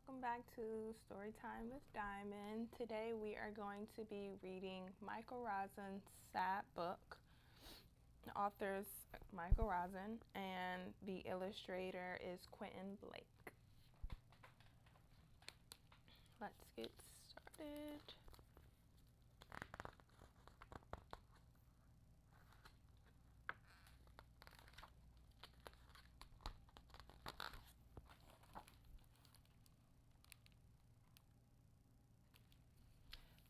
Welcome back to Storytime with Diamond. Today we are going to be reading Michael Rosen's Sad Book. The author's Michael Rosen and the illustrator is Quentin Blake. Let's get started.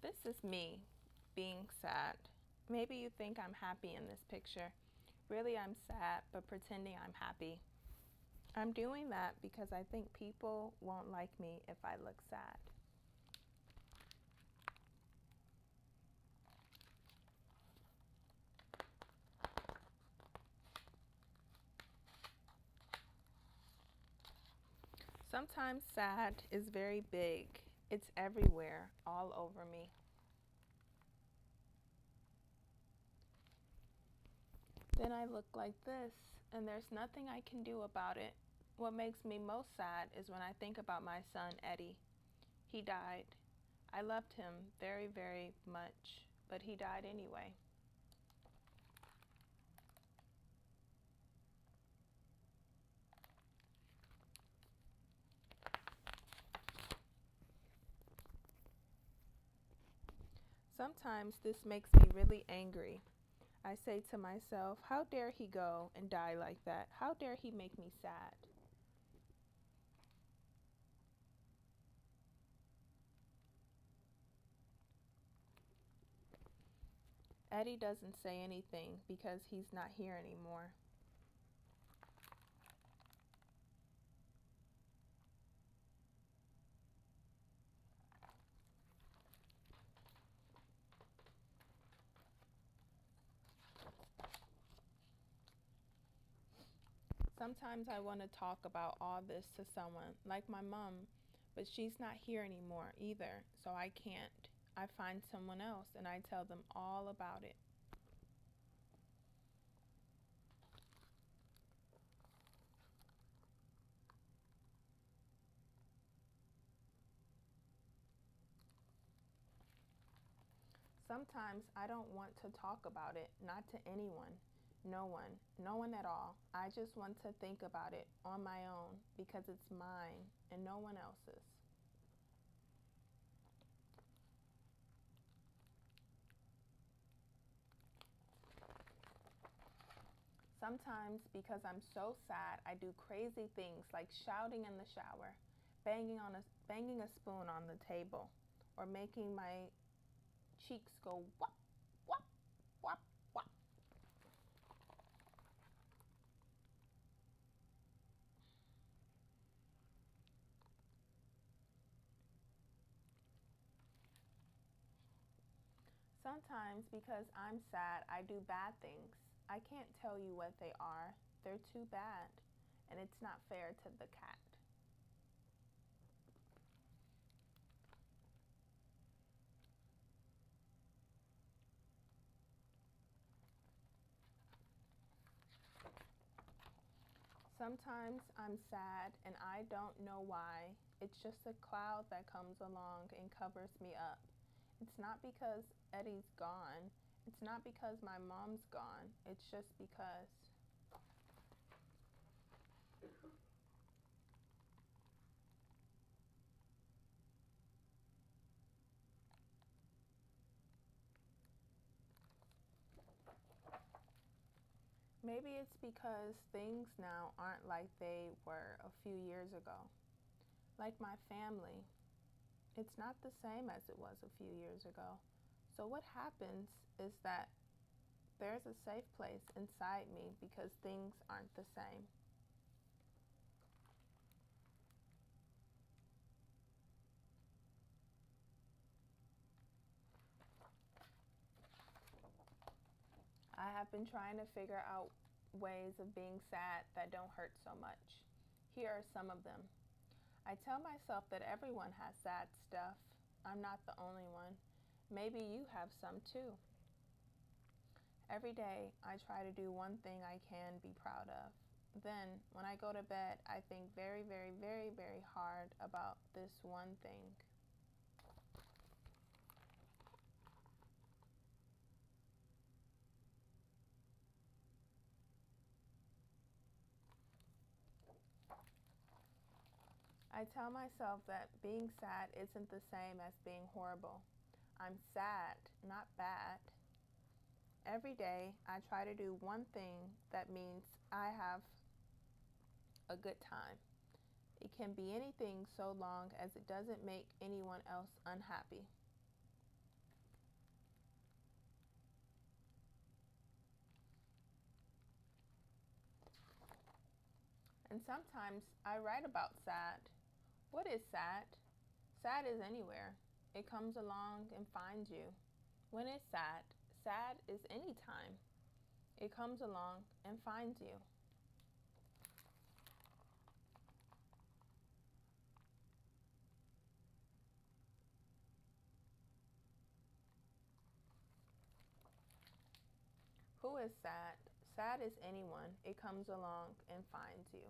This is me being sad. Maybe you think I'm happy in this picture. Really, I'm sad, but pretending I'm happy. I'm doing that because I think people won't like me if I look sad. Sometimes sad is very big. It's everywhere, all over me. Then I look like this, and there's nothing I can do about it. What makes me most sad is when I think about my son, Eddie. He died. I loved him very, very much, but he died anyway. Sometimes this makes me really angry. I say to myself, how dare he go and die like that? How dare he make me sad? Eddie doesn't say anything because he's not here anymore. Sometimes I want to talk about all this to someone, like my mom, but she's not here anymore either, so I can't. I find someone else and I tell them all about it. Sometimes I don't want to talk about it, not to anyone. No one at all. I just want to think about it on my own because it's mine and no one else's. Sometimes, because I'm so sad, I do crazy things like shouting in the shower, banging a spoon on the table, or making my cheeks go wop, wop, wop, wop. Sometimes, because I'm sad, I do bad things. I can't tell you what they are. They're too bad, and it's not fair to the cat. Sometimes I'm sad and I don't know why. It's just a cloud that comes along and covers me up. It's not because Eddie's gone. It's not because my mom's gone. It's just because. Maybe it's because things now aren't like they were a few years ago. Like my family, it's not the same as it was a few years ago. So what happens is that there's a safe place inside me because things aren't the same. I have been trying to figure out ways of being sad that don't hurt so much. Here are some of them. I tell myself that everyone has sad stuff. I'm not the only one. Maybe you have some too. Every day, I try to do one thing I can be proud of. Then, when I go to bed, I think very, very, very, very hard about this one thing. I tell myself that being sad isn't the same as being horrible. I'm sad, not bad. Every day, I try to do one thing that means I have a good time. It can be anything so long as it doesn't make anyone else unhappy. And sometimes I write about sad. What is sad? Sad is anywhere. It comes along and finds you. When is sad? Sad is anytime. It comes along and finds you. Who is sad? Sad is anyone. It comes along and finds you.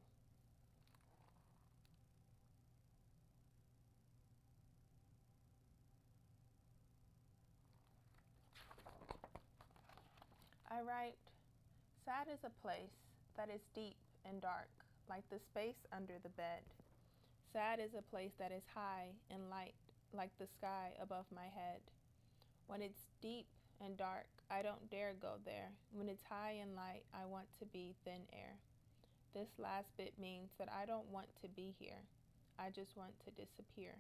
I write, sad is a place that is deep and dark, like the space under the bed. Sad is a place that is high and light, like the sky above my head. When it's deep and dark, I don't dare go there. When it's high and light, I want to be thin air. This last bit means that I don't want to be here. I just want to disappear.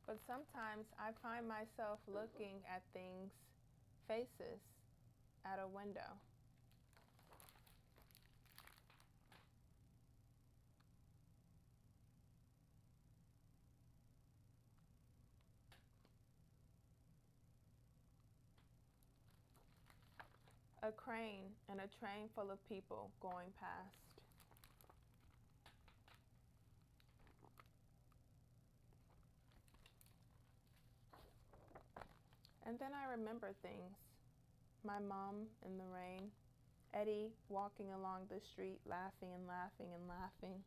But sometimes I find myself looking at things, faces, at a window. A crane and a train full of people going past. And then I remember things. My mom in the rain, Eddie walking along the street laughing and laughing and laughing.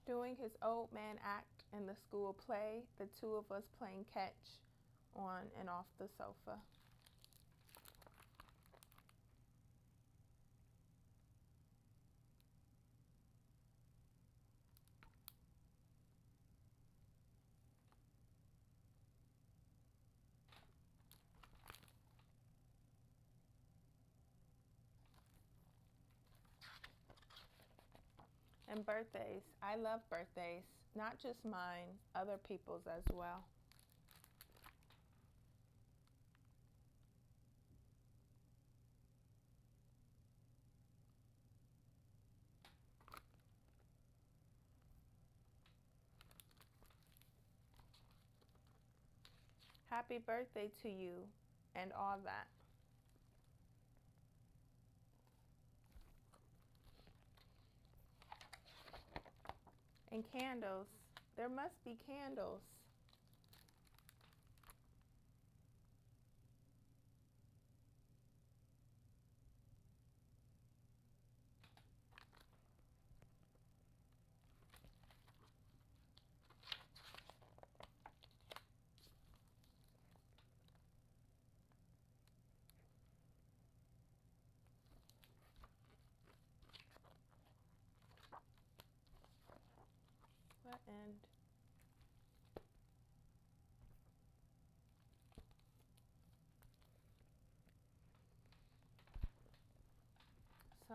Doing his old man act in the school play, the two of us playing catch on and off the sofa. And birthdays. I love birthdays, not just mine, other people's as well. Happy birthday to you and all that. And candles. There must be candles. What end? So,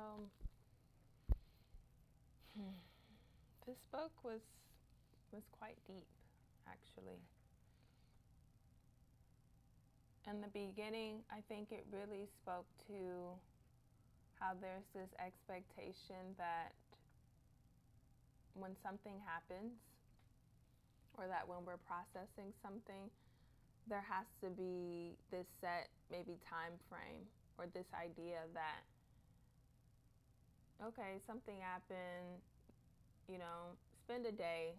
this book was quite deep, actually. In the beginning, I think it really spoke to how there's this expectation that when something happens, or that when we're processing something, there has to be this set maybe time frame, or this idea that, okay, something happened, spend a day,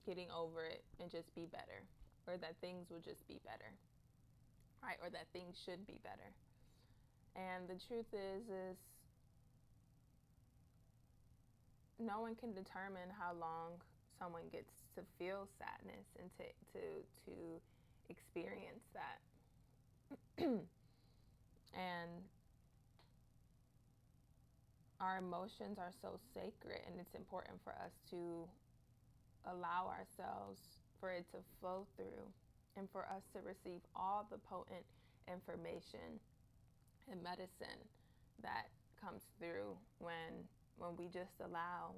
getting over it and just be better, or that things will just be better, right? Or that things should be better. And the truth is no one can determine how long someone gets to feel sadness and to experience that. And our emotions are so sacred, and it's important for us to allow ourselves for it to flow through, and for us to receive all the potent information and medicine that comes through when we just allow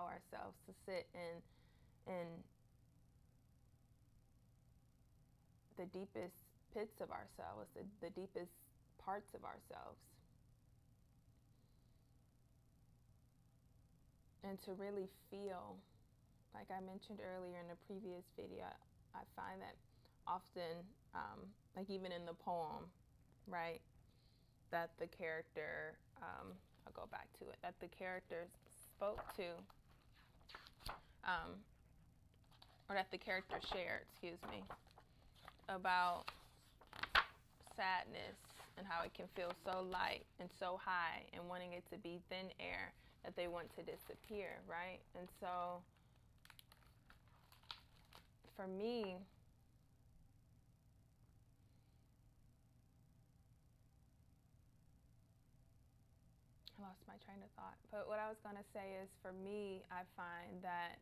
ourselves to sit in the deepest pits of ourselves, the deepest parts of ourselves, and to really feel. Like I mentioned earlier in the previous video, I find that often, like even in the poem, right, that the character, I'll go back to it, that the character spoke to, or that the character shared, about sadness and how it can feel so light and so high, and wanting it to be thin air that they want to disappear, right? And so for me, I lost my train of thought. But what I was going to say is, for me, I find that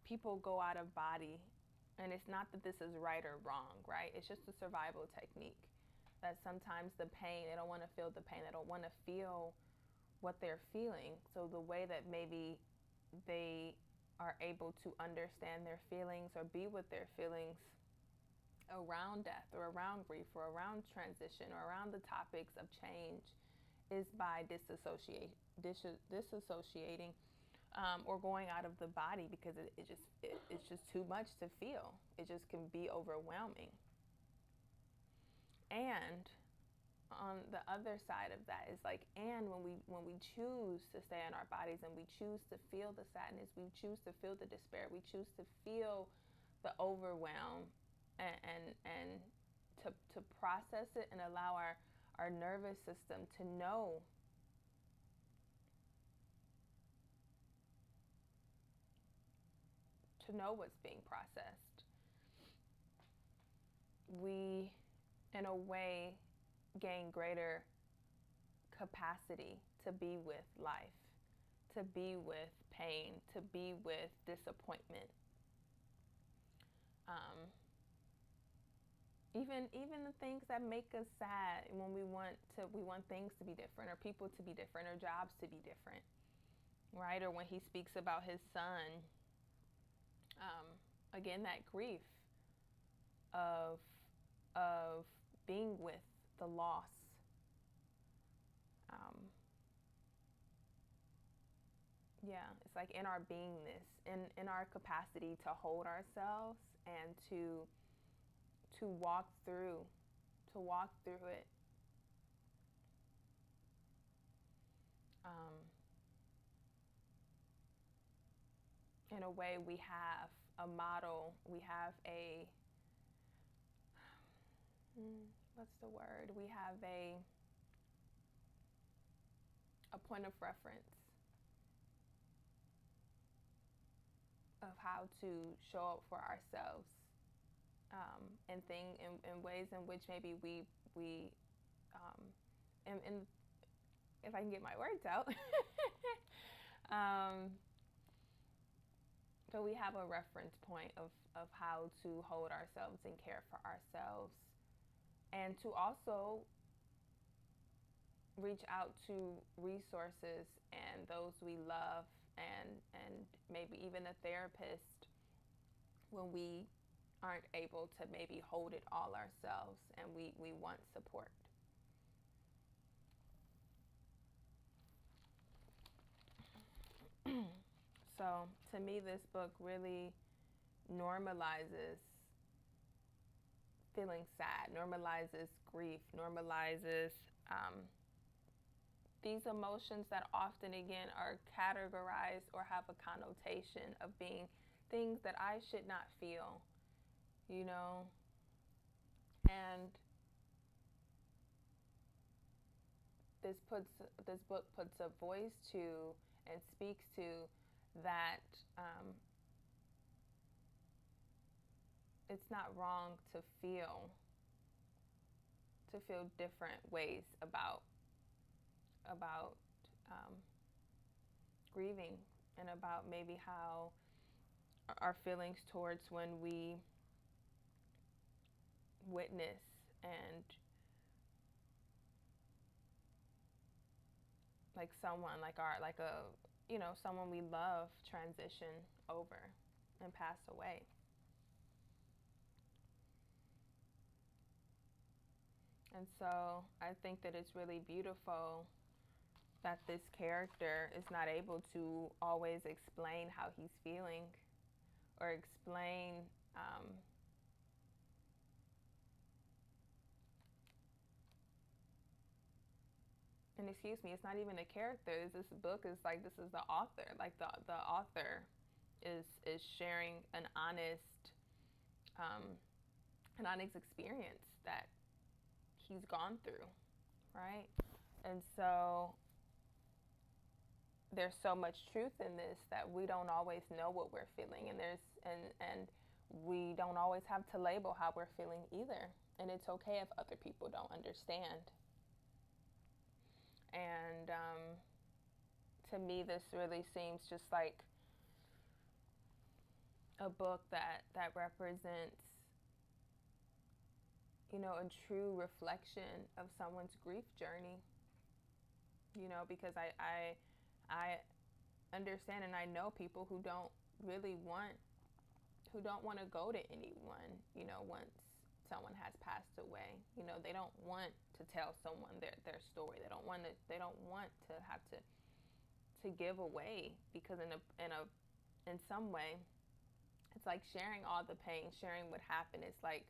people go out of body, and it's not that this is right or wrong, right? It's just a survival technique. That sometimes the pain, they don't want to feel the pain. They don't want to feel what they're feeling. So the way that maybe they are able to understand their feelings or be with their feelings around death, or around grief, or around transition, or around the topics of change, is by disassociating, or going out of the body, because it's just too much to feel. It just can be overwhelming. And on the other side of that is like, and when we choose to stay in our bodies, and we choose to feel the sadness, we choose to feel the despair, we choose to feel the overwhelm, and to process it, and allow our nervous system to know what's being processed, we, in a way, gain greater capacity to be with life, to be with pain, to be with disappointment. Even the things that make us sad, when we want things to be different, or people to be different, or jobs to be different, right? Or when he speaks about his son, again, that grief of being with the loss. It's like in our beingness, in our capacity to hold ourselves, and to walk through it. In a way, we have a model, we have what's the word? We have a point of reference of how to show up for ourselves, in ways in which maybe we and if I can get my words out, so we have a reference point of how to hold ourselves and care for ourselves, and to also reach out to resources and those we love, and maybe even a therapist, when we aren't able to maybe hold it all ourselves, and we want support. So to me, this book really normalizes feeling sad, normalizes grief, normalizes these emotions that often, again, are categorized or have a connotation of being things that I should not feel, you know? And this puts this book puts a voice to and speaks to that it's not wrong to feel different ways about um, grieving, and about maybe how our feelings towards when we witness and like someone like a someone we love transition over and pass away. And so I think that it's really beautiful that this character is not able to always explain how he's feeling or explain and excuse me, it's not even a character. This book is like, this is the author. Like the author is sharing um, an honest experience that he's gone through, right? And so there's so much truth in this that we don't always know what we're feeling, and and we don't always have to label how we're feeling either. And it's okay if other people don't understand. And to me, this really seems just like a book that represents, a true reflection of someone's grief journey. Because I understand and I know people who don't really want who don't want to go to anyone, once someone has passed away. They don't want to tell someone their story. They don't want to have to give away, because in some way, it's like sharing all the pain, sharing what happened. It's like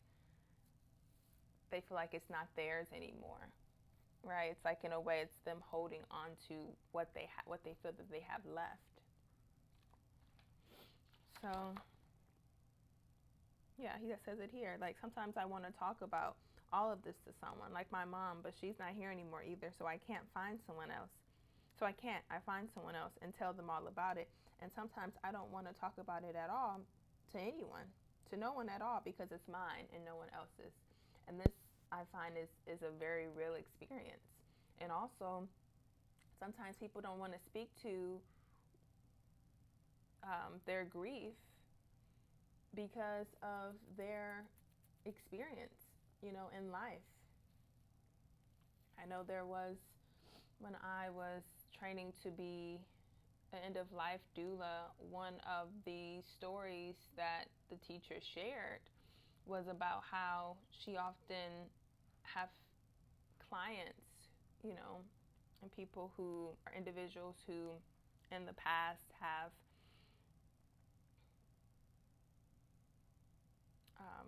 they feel like it's not theirs anymore, right? It's like, in a way, it's them holding on to what they feel that they have left. So yeah, he says it here. Like, sometimes I want to talk about all of this to someone, like my mom, but she's not here anymore either, so I can't find someone else. So I find someone else and tell them all about it. And sometimes I don't want to talk about it at all to anyone, to no one at all, because it's mine and no one else's. And this, I find, is a very real experience. And also, sometimes people don't want to speak to their grief because of their experience, in life. I know there was, when I was training to be an end of life doula, one of the stories that the teacher shared was about how she often have clients, and people who are individuals who in the past have um,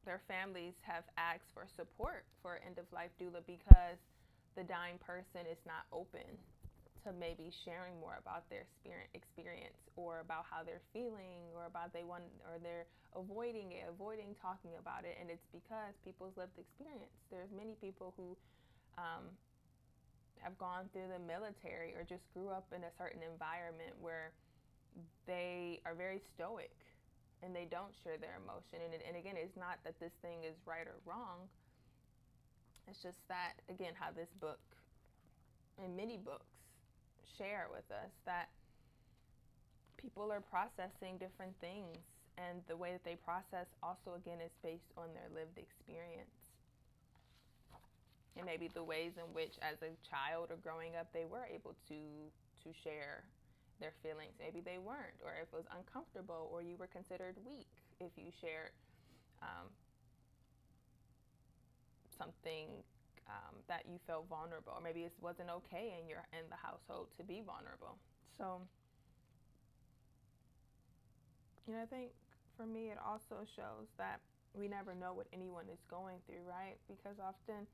their families have asked for support for end of life doula because the dying person is not open to maybe sharing more about their experience, or about how they're feeling, or about they're avoiding talking about it. And it's because people's lived experience. There's many people who have gone through the military or just grew up in a certain environment where they are very stoic and they don't share their emotion. And again, it's not that this thing is right or wrong. It's just that, again, how this book and many books share with us that people are processing different things, and the way that they process also, again, is based on their lived experience, and maybe the ways in which, as a child or growing up, they were able to share their feelings. Maybe they weren't, or if it was uncomfortable, or you were considered weak if you shared um, something that you felt vulnerable, or maybe it wasn't okay in the household to be vulnerable. So, I think for me, it also shows that we never know what anyone is going through, right? Because often,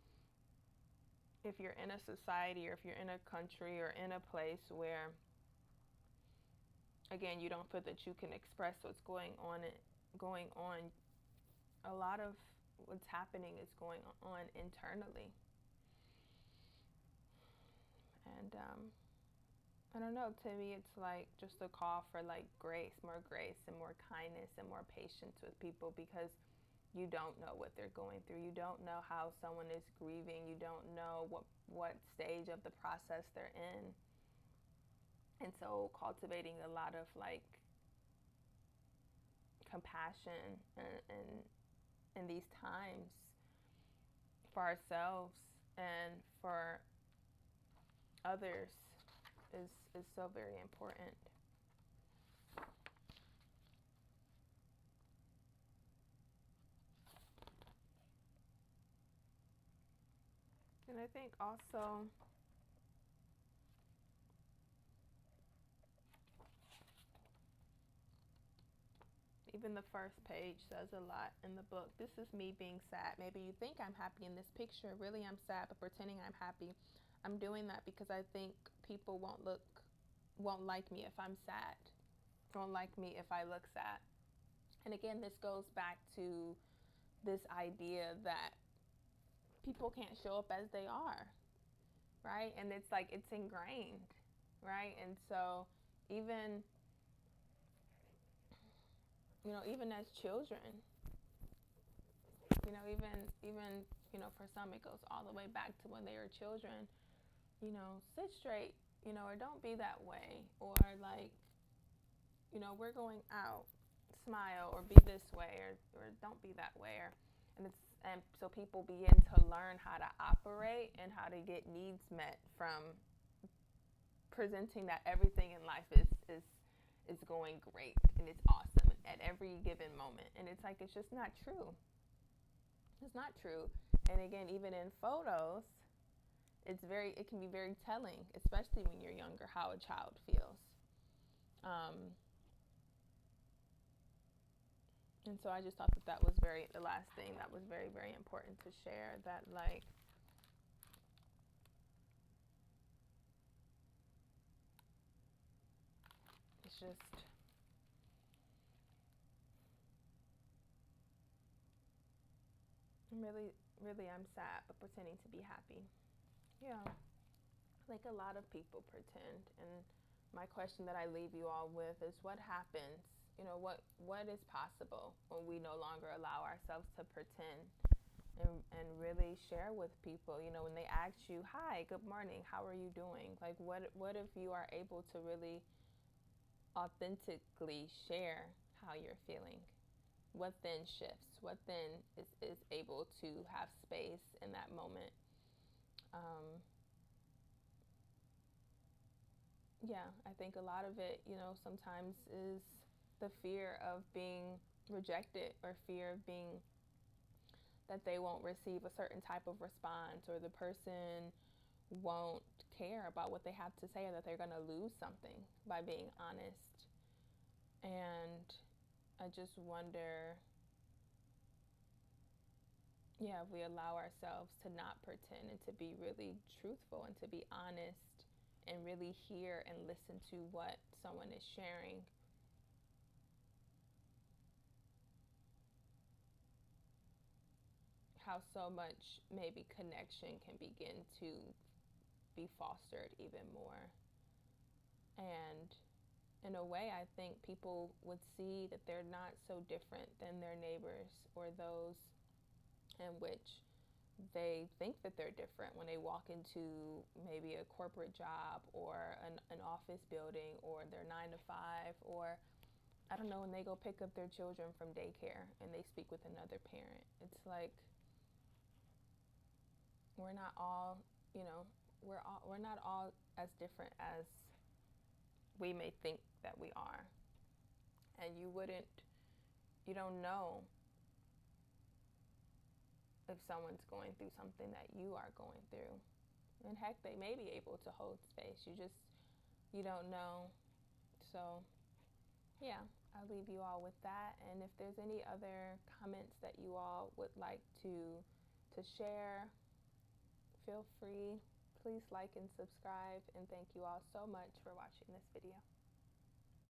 if you're in a society or if you're in a country or in a place where, again, you don't feel that you can express what's going on, a lot of what's happening is going on internally. And I don't know, to me, it's like just a call for like grace and more kindness and more patience with people, because you don't know what they're going through. You don't know how someone is grieving. You don't know what stage of the process they're in. And so cultivating a lot of like compassion in these times for ourselves and for others is so very important. And I think also, even the first page says a lot in the book. This is me being sad. Maybe you think I'm happy in this picture. Really, I'm sad, but pretending I'm happy. I'm doing that because I think people won't like me if I'm sad. Won't like me if I look sad. And again, this goes back to this idea that people can't show up as they are, right? And it's like it's ingrained, right? And so even even as children, even for some it goes all the way back to when they were children. Sit straight, or don't be that way, or like, we're going out, smile, or be this way, or don't be that way, and so people begin to learn how to operate and how to get needs met from presenting that everything in life is going great and it's awesome at every given moment. And it's like, it's just not true. It's not true. And again, even in photos, it can be very telling, especially when you're younger, how a child feels. Um, and so I just thought that was the last thing that was very, very important to share, that like, it's just, really, really, I'm sad, but pretending to be happy. Yeah. Like, a lot of people pretend. And my question that I leave you all with is, what happens? What is possible when we no longer allow ourselves to pretend and really share with people? When they ask you, "Hi, good morning, how are you doing?" Like, what if you are able to really authentically share how you're feeling? What then shifts? What then is able to have space in that moment? Um, yeah, I think a lot of it, sometimes is the fear of being rejected, or fear of being that they won't receive a certain type of response, or the person won't care about what they have to say, or that they're going to lose something by being honest. And I just wonder, yeah, if we allow ourselves to not pretend and to be really truthful and to be honest and really hear and listen to what someone is sharing, how so much maybe connection can begin to be fostered even more. And in a way, I think people would see that they're not so different than their neighbors, or those in which they think that they're different when they walk into maybe a corporate job, or an office building, or their 9 to 5, or I don't know, when they go pick up their children from daycare and they speak with another parent. It's like, we're not all, you know, we're not all as different as we may think that we are. And you don't know if someone's going through something that you are going through. And heck, they may be able to hold space. You don't know. So, yeah, I'll leave you all with that. And if there's any other comments that you all would like to share, feel free. Please like and subscribe. And thank you all so much for watching this video.